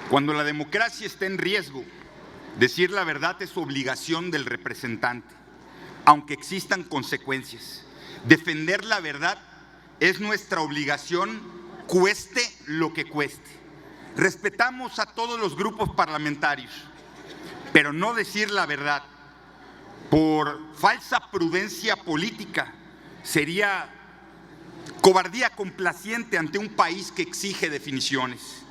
Cuando la democracia está en riesgo, decir la verdad es obligación del representante, aunque existan consecuencias. Defender la verdad es nuestra obligación, cueste lo que cueste. Respetamos a todos los grupos parlamentarios, pero no decir la verdad por falsa prudencia política sería cobardía complaciente ante un país que exige definiciones.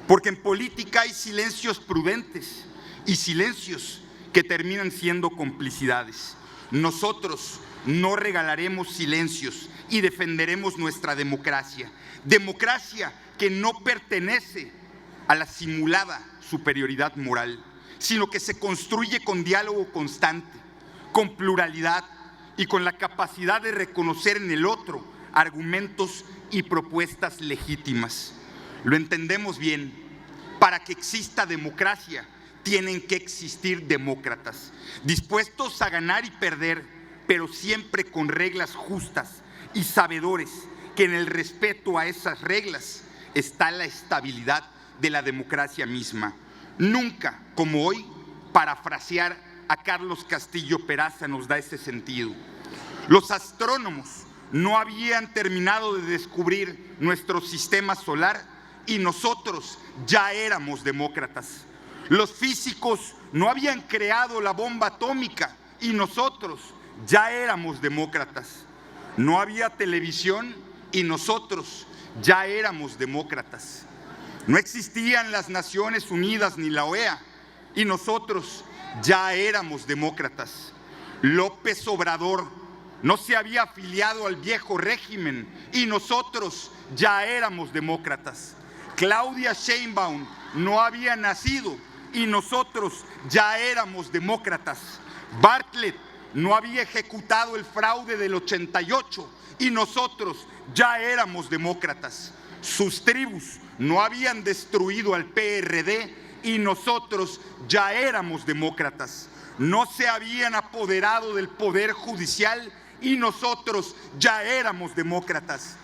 Porque en política hay silencios prudentes y silencios que terminan siendo complicidades. Nosotros no regalaremos silencios y defenderemos nuestra democracia. Democracia que no pertenece a la simulada superioridad moral, sino que se construye con diálogo constante, con pluralidad y con la capacidad de reconocer en el otro argumentos y propuestas legítimas. Lo entendemos bien. Para que exista democracia, tienen que existir demócratas, dispuestos a ganar y perder, pero siempre con reglas justas y sabedores que en el respeto a esas reglas está la estabilidad de la democracia misma. Nunca, como hoy, parafrasear a Carlos Castillo Peraza nos da ese sentido. Los astrónomos no habían terminado de descubrir nuestro sistema solar y nosotros ya éramos demócratas. Los físicos no habían creado la bomba atómica y nosotros ya éramos demócratas. No había televisión y nosotros ya éramos demócratas. No existían las Naciones Unidas ni la OEA y nosotros ya éramos demócratas. López Obrador no se había afiliado al viejo régimen y nosotros ya éramos demócratas. Claudia Sheinbaum no había nacido y nosotros ya éramos demócratas. Bartlett no había ejecutado el fraude del 88 y nosotros ya éramos demócratas. Sus tribus no habían destruido al PRD y nosotros ya éramos demócratas. No se habían apoderado del poder judicial y nosotros ya éramos demócratas.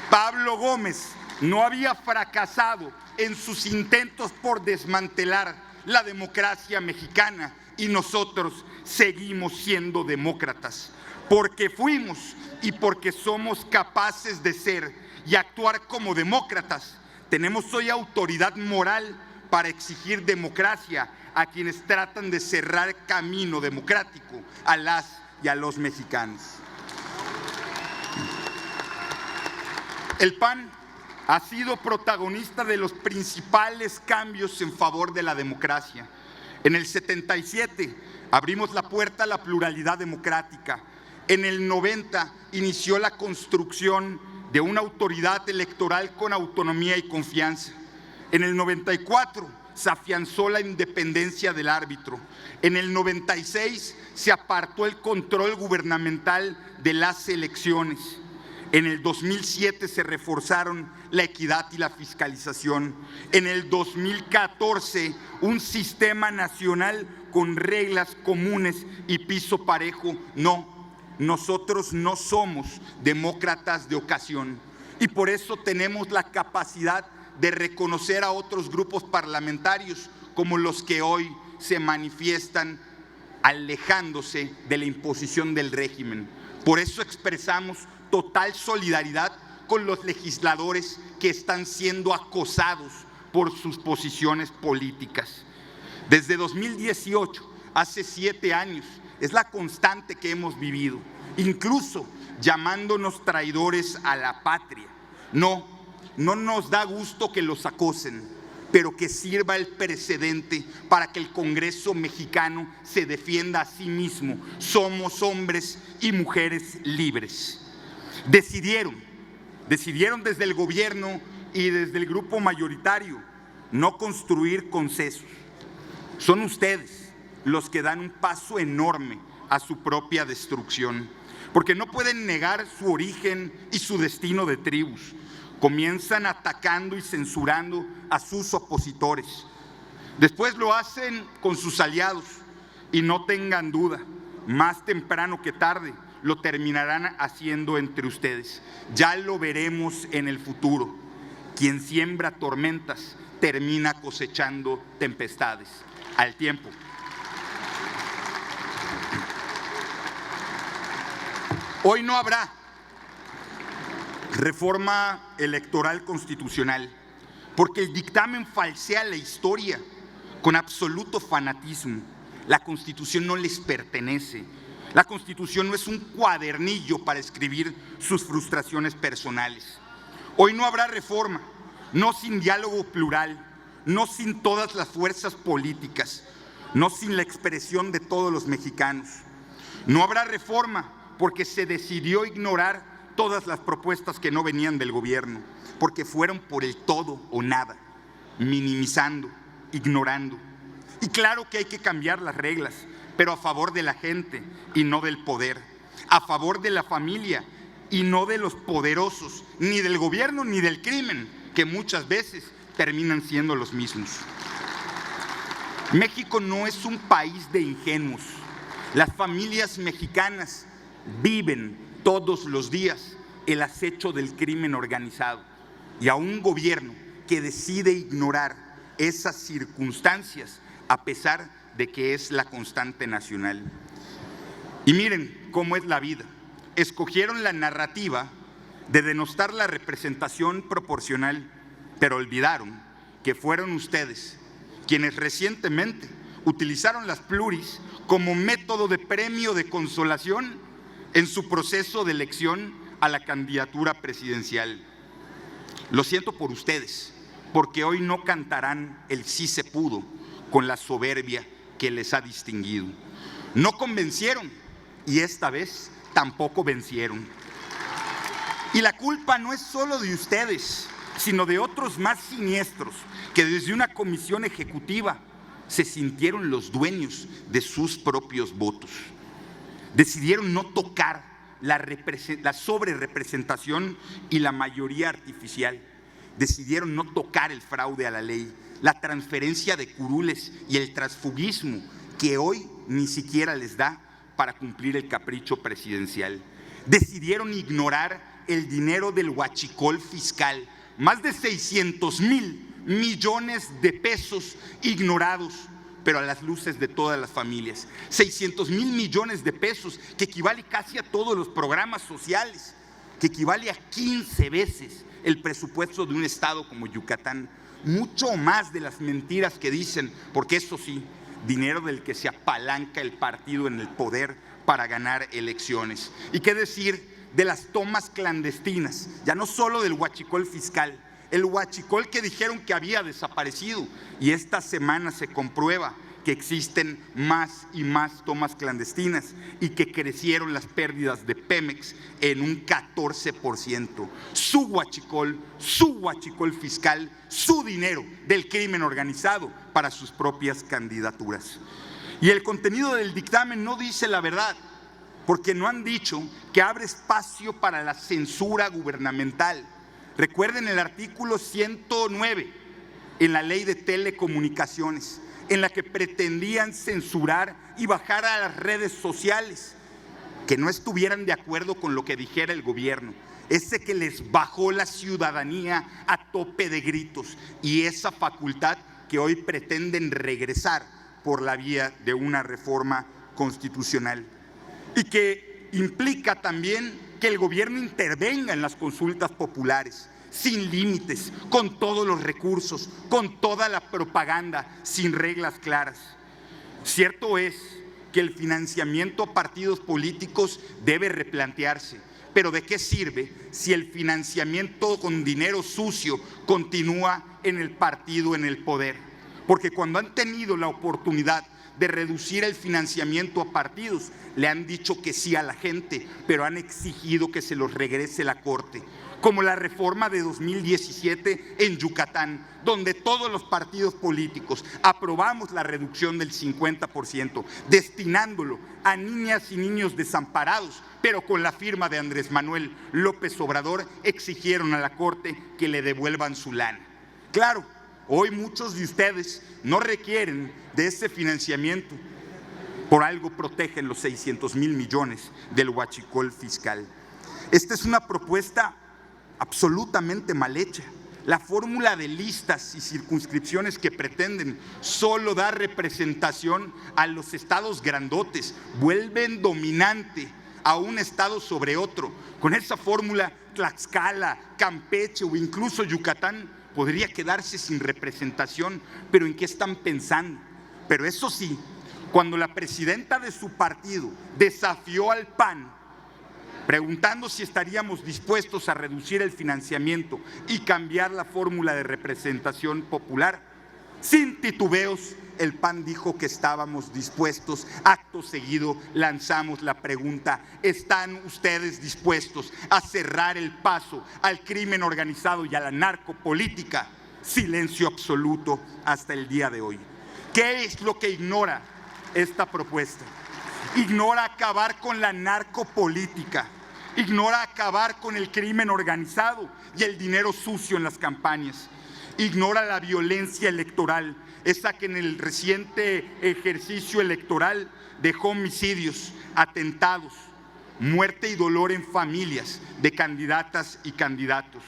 Pablo Gómez no había fracasado en sus intentos por desmantelar la democracia mexicana y nosotros seguimos siendo demócratas, porque fuimos y porque somos capaces de ser y actuar como demócratas. Tenemos hoy autoridad moral para exigir democracia a quienes tratan de cerrar camino democrático a las y a los mexicanos. El PAN ha sido protagonista de los principales cambios en favor de la democracia. En el 77 abrimos la puerta a la pluralidad democrática. En el 90 inició la construcción de una autoridad electoral con autonomía y confianza. En el 94 se afianzó la independencia del árbitro. En el 96 se apartó el control gubernamental de las elecciones. En el 2007 se reforzaron la equidad y la fiscalización. En el 2014, un sistema nacional con reglas comunes y piso parejo. No, nosotros no somos demócratas de ocasión y por eso tenemos la capacidad de reconocer a otros grupos parlamentarios como los que hoy se manifiestan alejándose de la imposición del régimen. Por eso expresamos total solidaridad con los legisladores que están siendo acosados por sus posiciones políticas. Desde 2018, hace 7 años, es la constante que hemos vivido, incluso llamándonos traidores a la patria. No nos da gusto que los acosen, pero que sirva el precedente para que el Congreso mexicano se defienda a sí mismo. Somos hombres y mujeres libres. Decidieron desde el gobierno y desde el grupo mayoritario no construir consensos. Son ustedes los que dan un paso enorme a su propia destrucción, porque no pueden negar su origen y su destino de tribus. Comienzan atacando y censurando a sus opositores. Después lo hacen con sus aliados y no tengan duda, más temprano que tarde lo terminarán haciendo entre ustedes. Ya lo veremos en el futuro. Quien siembra tormentas termina cosechando tempestades al tiempo. Hoy no habrá reforma electoral constitucional, porque el dictamen falsea la historia con absoluto fanatismo. La Constitución no les pertenece. La Constitución no es un cuadernillo para escribir sus frustraciones personales. Hoy no habrá reforma, no sin diálogo plural, no sin todas las fuerzas políticas, no sin la expresión de todos los mexicanos. No habrá reforma porque se decidió ignorar todas las propuestas que no venían del gobierno, porque fueron por el todo o nada, minimizando, ignorando. Y claro que hay que cambiar las reglas, pero a favor de la gente y no del poder, a favor de la familia y no de los poderosos, ni del gobierno ni del crimen, que muchas veces terminan siendo los mismos. México no es un país de ingenuos. Las familias mexicanas viven todos los días el acecho del crimen organizado, y a un gobierno que decide ignorar esas circunstancias a pesar de que es la constante nacional. Y miren cómo es la vida. Escogieron la narrativa de denostar la representación proporcional, pero olvidaron que fueron ustedes quienes recientemente utilizaron las pluris como método de premio de consolación en su proceso de elección a la candidatura presidencial. Lo siento por ustedes, porque hoy no cantarán el sí se pudo con la soberbia que les ha distinguido. No convencieron y esta vez tampoco vencieron. Y la culpa no es solo de ustedes, sino de otros más siniestros que desde una comisión ejecutiva se sintieron los dueños de sus propios votos. Decidieron no tocar la sobrerepresentación y la mayoría artificial. Decidieron no tocar el fraude a la ley, la transferencia de curules y el transfugismo que hoy ni siquiera les da para cumplir el capricho presidencial. Decidieron ignorar el dinero del huachicol fiscal, más de 600,000 millones de pesos ignorados, pero a las luces de todas las familias. 600,000 millones de pesos, que equivale casi a todos los programas sociales, que equivale a 15 veces el presupuesto de un estado como Yucatán. Mucho más de las mentiras que dicen, porque eso sí, dinero del que se apalanca el partido en el poder para ganar elecciones. ¿Y qué decir de las tomas clandestinas? Ya no solo del huachicol fiscal, el huachicol que dijeron que había desaparecido, y esta semana se comprueba que existen más y más tomas clandestinas y que crecieron las pérdidas de Pemex en un 14%. Su huachicol fiscal, su dinero del crimen organizado para sus propias candidaturas. Y el contenido del dictamen no dice la verdad, porque no han dicho que abre espacio para la censura gubernamental. Recuerden el artículo 109 en la Ley de Telecomunicaciones, en la que pretendían censurar y bajar a las redes sociales que no estuvieran de acuerdo con lo que dijera el gobierno. Ese que les bajó la ciudadanía a tope de gritos, y esa facultad que hoy pretenden regresar por la vía de una reforma constitucional, y que implica también que el gobierno intervenga en las consultas populares, sin límites, con todos los recursos, con toda la propaganda, sin reglas claras. Cierto es que el financiamiento a partidos políticos debe replantearse, pero ¿de qué sirve si el financiamiento con dinero sucio continúa en el partido en el poder? Porque cuando han tenido la oportunidad de reducir el financiamiento a partidos, le han dicho que sí a la gente, pero han exigido que se los regrese la Corte, como la reforma de 2017 en Yucatán, donde todos los partidos políticos aprobamos la reducción del 50%, destinándolo a niñas y niños desamparados, pero con la firma de Andrés Manuel López Obrador exigieron a la Corte que le devuelvan su lana. Claro, hoy muchos de ustedes no requieren de ese financiamiento, por algo protegen los 600,000 millones del huachicol fiscal. Esta es una propuesta absolutamente mal hecha. La fórmula de listas y circunscripciones que pretenden solo dar representación a los estados grandotes vuelven dominante a un estado sobre otro. Con esa fórmula, Tlaxcala, Campeche o incluso Yucatán podría quedarse sin representación. ¿Pero en qué están pensando? Pero eso sí, cuando la presidenta de su partido desafió al PAN, preguntando si estaríamos dispuestos a reducir el financiamiento y cambiar la fórmula de representación popular, sin titubeos, el PAN dijo que estábamos dispuestos. Acto seguido lanzamos la pregunta: ¿están ustedes dispuestos a cerrar el paso al crimen organizado y a la narcopolítica? Silencio absoluto hasta el día de hoy. ¿Qué es lo que ignora esta propuesta? Ignora acabar con la narcopolítica, ignora acabar con el crimen organizado y el dinero sucio en las campañas, ignora la violencia electoral, esa que en el reciente ejercicio electoral dejó homicidios, atentados, muerte y dolor en familias de candidatas y candidatos.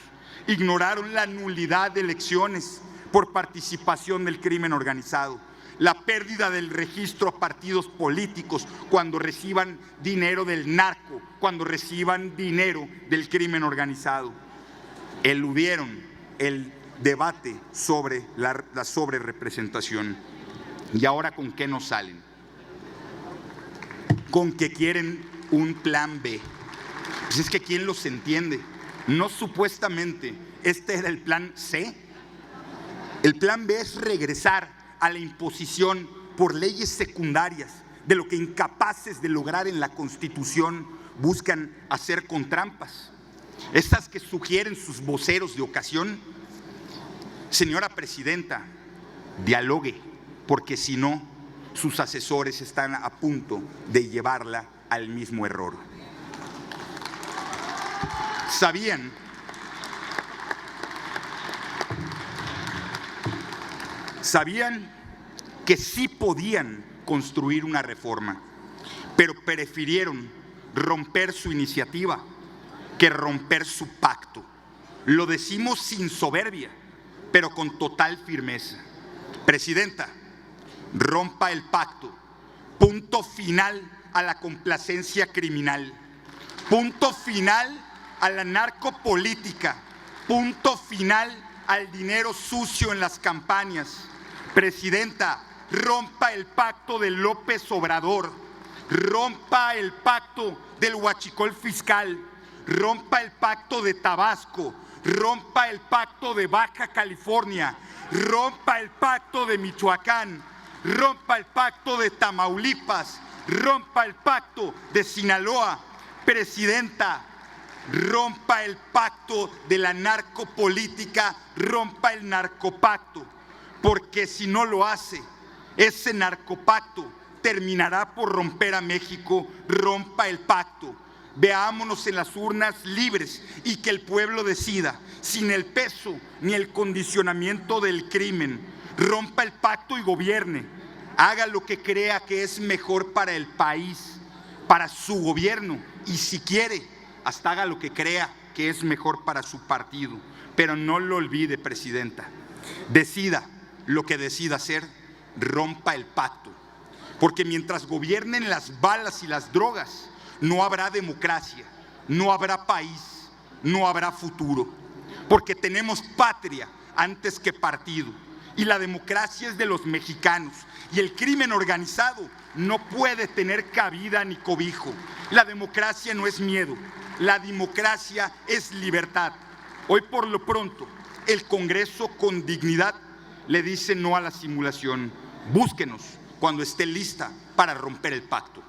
Ignoraron la nulidad de elecciones por participación del crimen organizado, la pérdida del registro a partidos políticos cuando reciban dinero del narco, cuando reciban dinero del crimen organizado. Eludieron el debate sobre la sobrerepresentación. ¿Y ahora con qué nos salen? Con que quieren un plan B. Pues es que ¿quién los entiende? No, supuestamente este era el plan C. El plan B es regresar a la imposición por leyes secundarias de lo que incapaces de lograr en la Constitución buscan hacer con trampas. Estas que sugieren sus voceros de ocasión. Señora presidenta, dialogue, porque si no, sus asesores están a punto de llevarla al mismo error. Sabían que sí podían construir una reforma, pero prefirieron romper su iniciativa que romper su pacto. Lo decimos sin soberbia, pero con total firmeza. Presidenta, rompa el pacto. Punto final a la complacencia criminal. Punto final a la narcopolítica. Punto final al dinero sucio en las campañas. Presidenta, rompa el pacto de López Obrador, rompa el pacto del huachicol fiscal, rompa el pacto de Tabasco, rompa el pacto de Baja California, rompa el pacto de Michoacán, rompa el pacto de Tamaulipas, rompa el pacto de Sinaloa. Presidenta, rompa el pacto de la narcopolítica, rompa el narcopacto. Porque si no lo hace, ese narcopacto terminará por romper a México. Rompa el pacto. Veámonos en las urnas libres y que el pueblo decida, sin el peso ni el condicionamiento del crimen. Rompa el pacto y gobierne. Haga lo que crea que es mejor para el país, para su gobierno, y si quiere, hasta haga lo que crea que es mejor para su partido. Pero no lo olvide, presidenta. Decida lo que decida hacer, rompa el pacto. Porque mientras gobiernen las balas y las drogas, no habrá democracia, no habrá país, no habrá futuro. Porque tenemos patria antes que partido. Y la democracia es de los mexicanos. Y el crimen organizado no puede tener cabida ni cobijo. La democracia no es miedo. La democracia es libertad. Hoy por lo pronto, el Congreso con dignidad le dice no a la simulación. Búsquenos cuando esté lista para romper el pacto.